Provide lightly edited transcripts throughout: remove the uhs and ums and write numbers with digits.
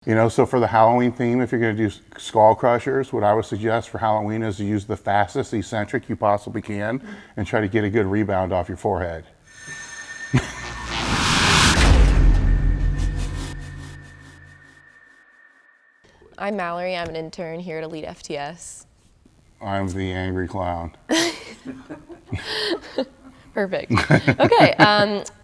You know, so for the Halloween theme, if you're going to do skull crushers, what I would suggest for Halloween is to use the fastest eccentric you possibly can and try to get a good rebound off your forehead. I'm Mallory. I'm an intern here at elitefts. I'm the angry clown. Perfect. Okay,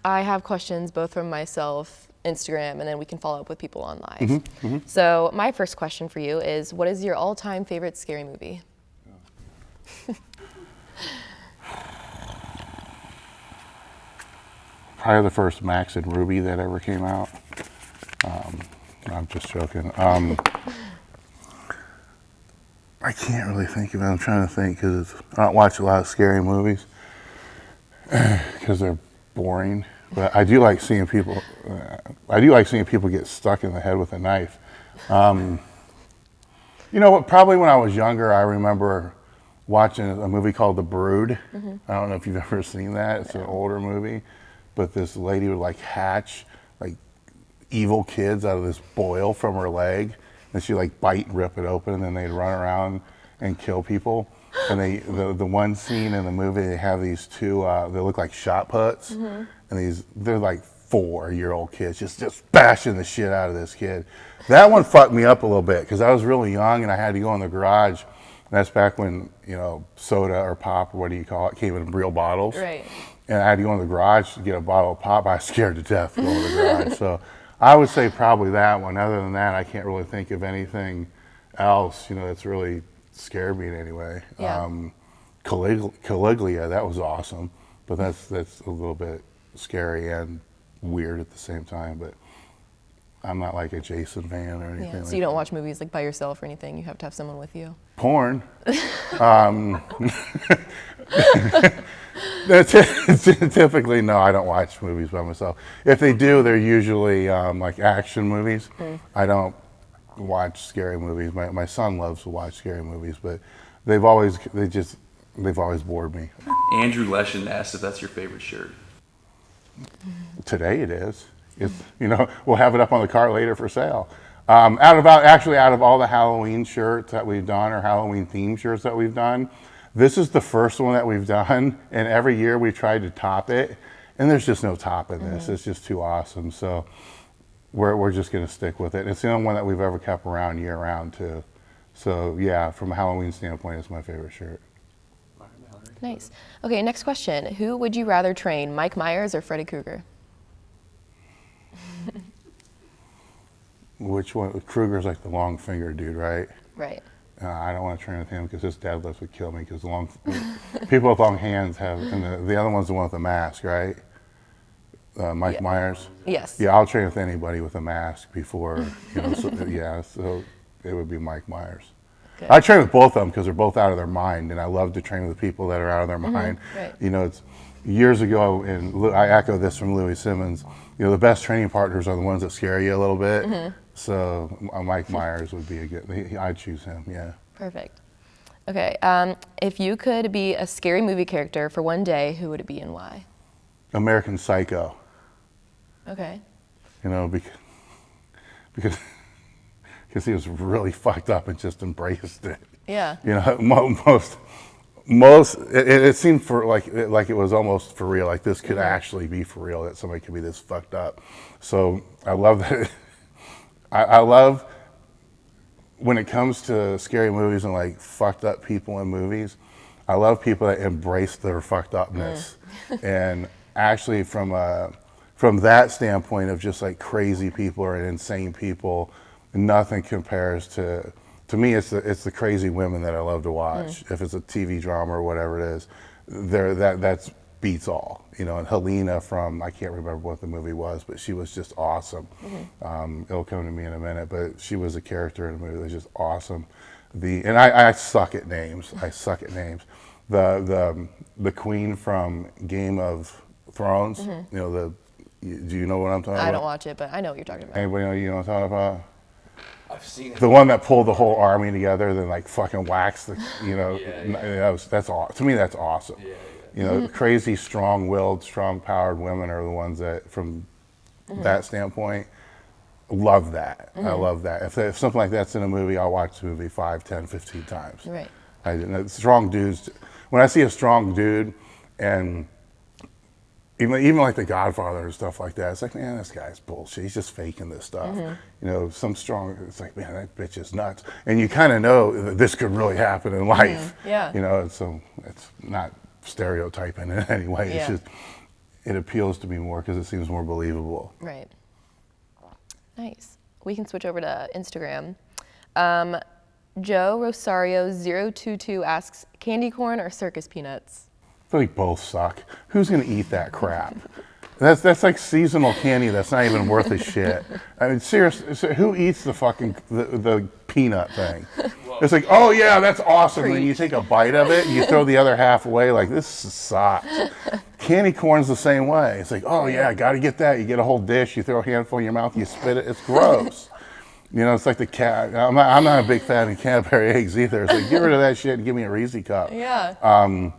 I have questions both from myself, Instagram, and then we can follow up with people on live. So my first question for you is, what is your all-time favorite scary movie? Probably the first Max and Ruby that ever came out. I'm just joking. I can't really think of it. I'm trying to think because I don't watch a lot of scary movies because they're boring. But I do like seeing people. I do like seeing people get stuck in the head with a knife. You know what? Probably when I was younger, I remember watching a movie called The Brood. I don't know if you've ever seen that. It's an older movie, but this lady would like hatch like evil kids out of this boil from her leg, and she'd like bite and rip it open, and then they'd run around and kill people. And the one scene in the movie, they have these two, they look like shot puts, and they're like 4-year-old kids just bashing the shit out of this kid. That one fucked me up a little bit because I was really young and I had to go in the garage. And that's back when, you know, soda or pop or what do you call it came in real bottles. Right. And I had to go in the garage to get a bottle of pop. I was scared to death going to the garage. So I would say probably that one. Other than that, I can't really think of anything else, you know, that's really scared me in any way. Yeah. Caligula, that was awesome, but that's a little bit scary and weird at the same time. But I'm not like a Jason fan or anything. Yeah, so you don't watch movies like by yourself or anything. You have to have someone with you. Porn. Typically, no, I don't watch movies by myself. If they do, they're usually like action movies. I don't watch scary movies. My son loves to watch scary movies, but they've always bored me. Andrew Leshin asked if that's your favorite shirt. Today it is. It's, you know, we'll have it up on the cart later for sale. Out of all the Halloween shirts that we've done, or Halloween themed shirts that we've done, this is the first one that we've done, and every year we tried to top it, and there's just no topping this. It's just too awesome. So we're just going to stick with it. It's the only one that we've ever kept around year round too. So yeah, from a Halloween standpoint, it's my favorite shirt. Nice. Okay, next question. Who would you rather train, Mike Meyers or Freddy Krueger? Which one? Krueger's like the long finger dude, right? Right. I don't want to train with him because his deadlifts would kill me because people with long hands have, and the other one's the one with the mask, right? Mike Meyers? Yes. Yeah, I'll train with anybody with a mask before, you know, so it would be Mike Meyers. Good. I train with both of them because they're both out of their mind, and I love to train with people that are out of their mind. Right. You know, it's years ago, and I echo this from Louis Simmons, you know, the best training partners are the ones that scare you a little bit. So Mike Meyers would be a good, I'd choose him, yeah. Perfect. Okay, if you could be a scary movie character for one day, who would it be and why? American Psycho. Okay. You know, because he was really fucked up and just embraced it. Yeah. You know, most it seemed like it was almost for real. Like this could actually be for real. That somebody could be this fucked up. So I love that. I love when it comes to scary movies and like fucked up people in movies. I love people that embrace their fucked upness, and actually from that standpoint of just like crazy people or insane people, nothing compares to me. It's the crazy women that I love to watch. If it's a TV drama or whatever it is, that's beats all. You know, and Helena from, I can't remember what the movie was, but she was just awesome. It'll come to me in a minute, but she was a character in the movie that was just awesome. And I suck at names. The queen from Game of Thrones. You know, do you know what I'm talking about? I don't watch it, but I know what you're talking about. Anybody know what I'm talking about? I've seen it. The one that pulled the whole army together, then like fucking waxed the, you know, that's all. To me, that's awesome. You know, crazy, strong-willed, strong-powered women are the ones that, from that standpoint, love that. I love that. If something like that's in a movie, I'll watch the movie 5, 10, 15 times. Right. Strong dudes. When I see a strong dude, and even like The Godfather and stuff like that, it's like, man, this guy's bullshit. He's just faking this stuff. You know, some strong, it's like, man, that bitch is nuts. And you kind of know that this could really happen in life. Yeah. You know, so it's not stereotyping in any way. It's just, it appeals to me more because it seems more believable. Right. Nice. We can switch over to Instagram. Joe Rosario 022 asks, candy corn or circus peanuts? I feel like both suck. Who's gonna eat that crap? That's like seasonal candy that's not even worth a shit. I mean, seriously, who eats the fucking the peanut thing? It's like, oh yeah, that's awesome. And then you take a bite of it and you throw the other half away. Like, this sucks. Candy corn's the same way. It's like, oh yeah, I gotta get that. You get a whole dish, you throw a handful in your mouth, you spit it. It's gross. You know, it's like the cat. I'm not a big fan of Cadbury eggs either. It's like, get rid of that shit and give me a Reese cup. Yeah.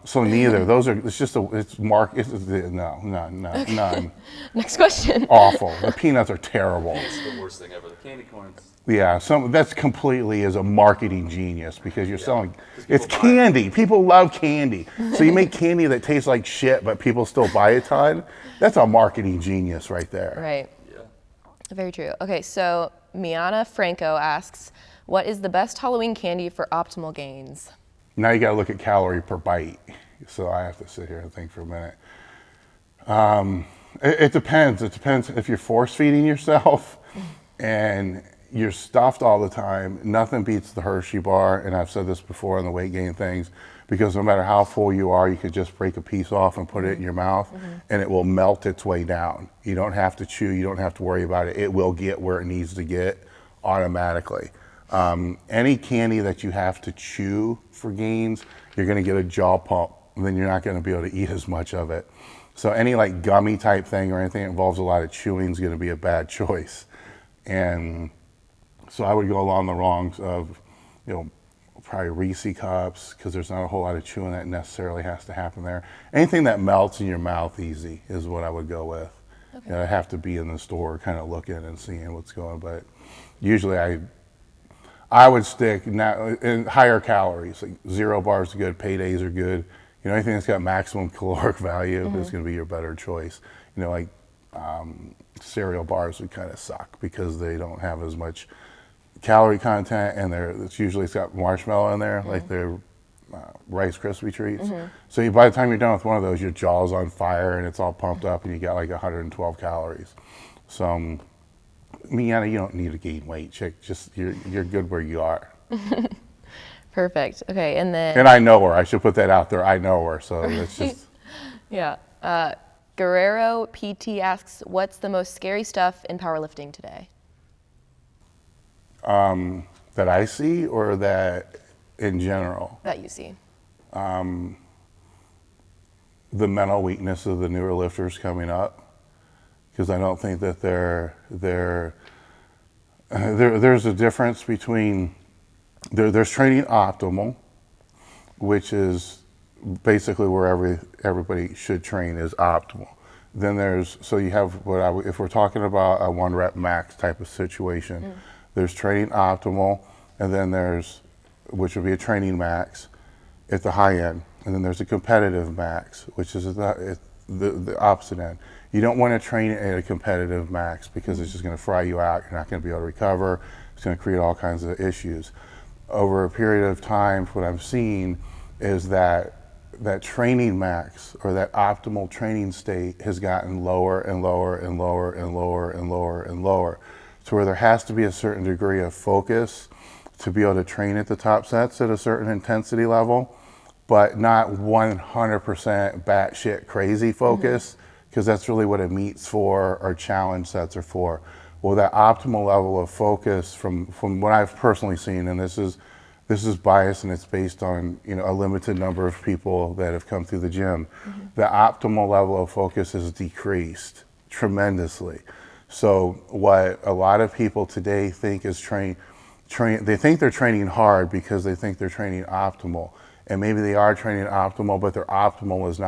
So neither. Those are. It's just none. Next question. Awful. The peanuts are terrible. It's the worst thing ever. The candy corns. Yeah, that's completely is a marketing genius because you're selling. It's candy. People love candy. So you make candy that tastes like shit, but people still buy a ton. That's a marketing genius right there. Right. Yeah. Very true. Okay, so Miana Franco asks, what is the best Halloween candy for optimal gains? Now you got to look at calorie per bite. So I have to sit here and think for a minute. It depends. It depends if you're force feeding yourself and you're stuffed all the time. Nothing beats the Hershey bar, and I've said this before on the weight gain things, because no matter how full you are, you could just break a piece off and put it in your mouth, and it will melt its way down. You don't have to chew. You don't have to worry about it. It will get where it needs to get automatically. Any candy that you have to chew for gains, you're going to get a jaw pump, and then you're not going to be able to eat as much of it. So any like gummy type thing or anything that involves a lot of chewing is going to be a bad choice. And so I would go along the wrongs of, probably Reese cups, because there's not a whole lot of chewing that necessarily has to happen there. Anything that melts in your mouth easy is what I would go with. Okay. I have to be in the store kind of looking and seeing what's going, but usually I would stick in higher calories. Like 0 bars are good, paydays are good. Anything that's got maximum caloric value is going to be your better choice. Cereal bars would kind of suck because they don't have as much calorie content, and it's got marshmallow in there, like they're Rice Krispie treats. So by the time you're done with one of those, your jaw's on fire and it's all pumped up, and you got like 112 calories. So, Miana, you don't need to gain weight, chick. Just you're good where you are. Perfect. Okay, and then. And I know her. I should put that out there. I know her, so it's just. Yeah. Guerrero PT asks, what's the most scary stuff in powerlifting today? That I see, or that in general? That you see. The mental weakness of the newer lifters coming up, because I don't think that there's a difference between there's training optimal, which is basically where everybody should train is optimal. Then you have if we're talking about a 1 rep max type of situation. There's training optimal, and then which would be a training max at the high end, and then there's a competitive max, which is the opposite end. You don't want to train at a competitive max because it's just going to fry you out. You're not going to be able to recover. It's going to create all kinds of issues. Over a period of time, what I'm seeing is that training max, or that optimal training state, has gotten lower and lower and lower and lower and lower and lower. To where there has to be a certain degree of focus to be able to train at the top sets at a certain intensity level, but not 100% batshit crazy focus, because that's really what a meet's for, or challenge sets are for. Well, that optimal level of focus from what I've personally seen, and this is biased and it's based on a limited number of people that have come through the gym, the optimal level of focus has decreased tremendously. So what a lot of people today think is they think they're training hard because they think they're training optimal, and maybe they are training optimal, but their optimal is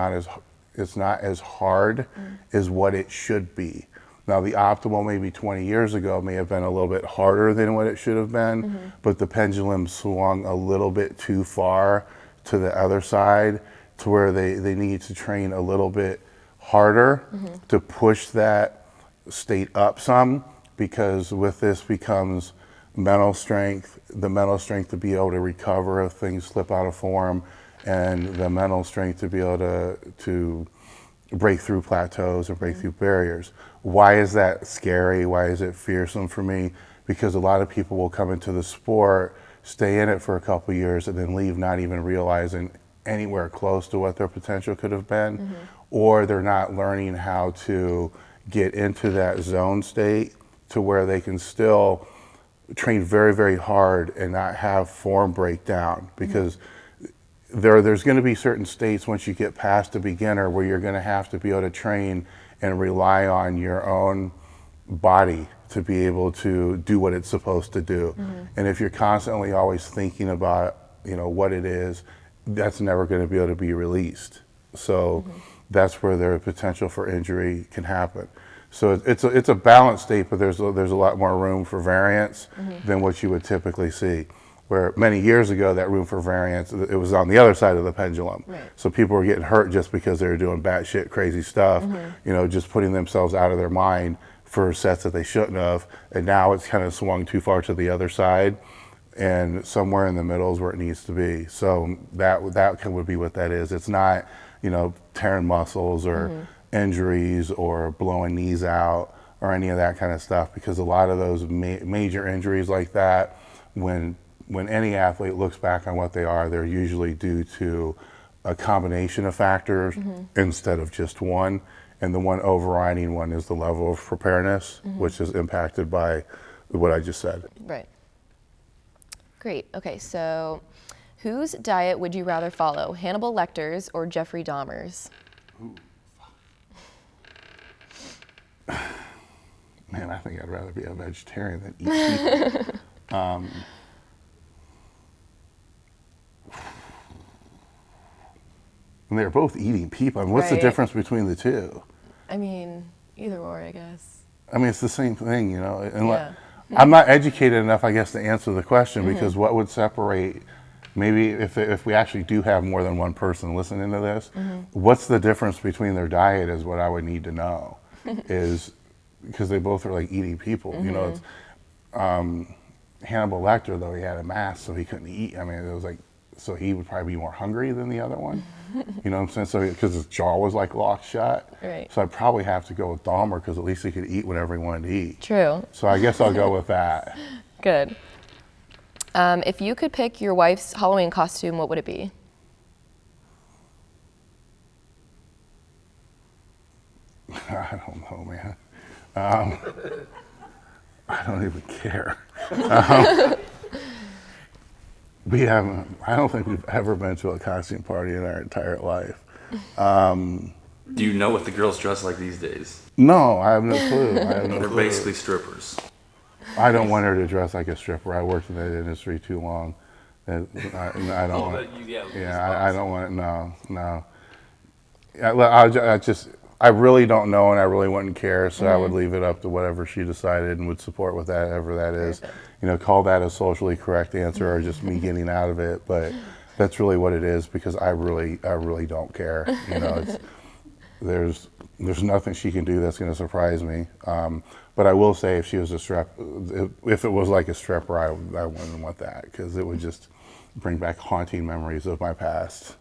not as hard as what it should be. Now the optimal maybe 20 years ago may have been a little bit harder than what it should have been, but the pendulum swung a little bit too far to the other side to where they need to train a little bit harder to push that state up some, because with this becomes mental strength, the mental strength to be able to recover if things slip out of form, and the mental strength to be able to break through plateaus and break through barriers. Why is that scary? Why is it fearsome for me? Because a lot of people will come into the sport, stay in it for a couple of years, and then leave not even realizing anywhere close to what their potential could have been, or they're not learning how to get into that zone state to where they can still train very, very hard and not have form breakdown, because there's going to be certain states once you get past a beginner where you're going to have to be able to train and rely on your own body to be able to do what it's supposed to do. And if you're constantly always thinking about, what it is, that's never going to be able to be released. So that's where the potential for injury can happen. So it's a balanced state, but there's a lot more room for variance than what you would typically see. Where many years ago, that room for variance, it was on the other side of the pendulum. Right. So people were getting hurt just because they were doing batshit crazy stuff, just putting themselves out of their mind for sets that they shouldn't have. And now it's kind of swung too far to the other side, and somewhere in the middle is where it needs to be. So that would be what that is. It's not, tearing muscles or injuries or blowing knees out or any of that kind of stuff, because a lot of those major injuries like that, when any athlete looks back on what they are, they're usually due to a combination of factors instead of just one. And the one overriding one is the level of preparedness, which is impacted by what I just said. Right. Great. Okay, so whose diet would you rather follow, Hannibal Lecter's or Jeffrey Dahmer's? Man, I think I'd rather be a vegetarian than eat people. And they're both eating people. I mean, what's the Right. difference between the two? I mean, either or, I guess. I mean, it's the same thing, And Yeah. I'm not educated enough, I guess, to answer the question, because what would separate, maybe if we actually do have more than one person listening to this, what's the difference between their diet is what I would need to know. Is because they both are like eating people. It's, Hannibal Lecter, though, he had a mask, so he couldn't eat. I mean, it was like, so he would probably be more hungry than the other one. You know what I'm saying? So because his jaw was like locked shut. Right. So I'd probably have to go with Dahmer, because at least he could eat whatever he wanted to eat. True. So I guess I'll go with that. Good. If you could pick your wife's Halloween costume, what would it be? I don't know, man. I don't even care. I don't think we've ever been to a costume party in our entire life. Do you know what the girls dress like these days? No, I have no clue. They're basically strippers. I don't want her to dress like a stripper. I worked in that industry too long. And I don't want. I don't want it. No. I really don't know, and I really wouldn't care. So I would leave it up to whatever she decided, and would support whatever that is. Perfect. Call that a socially correct answer, or just me getting out of it. But that's really what it is, because I really don't care. There's nothing she can do that's going to surprise me. But I will say, if she was if it was like a stripper, I wouldn't want that, because it would just bring back haunting memories of my past.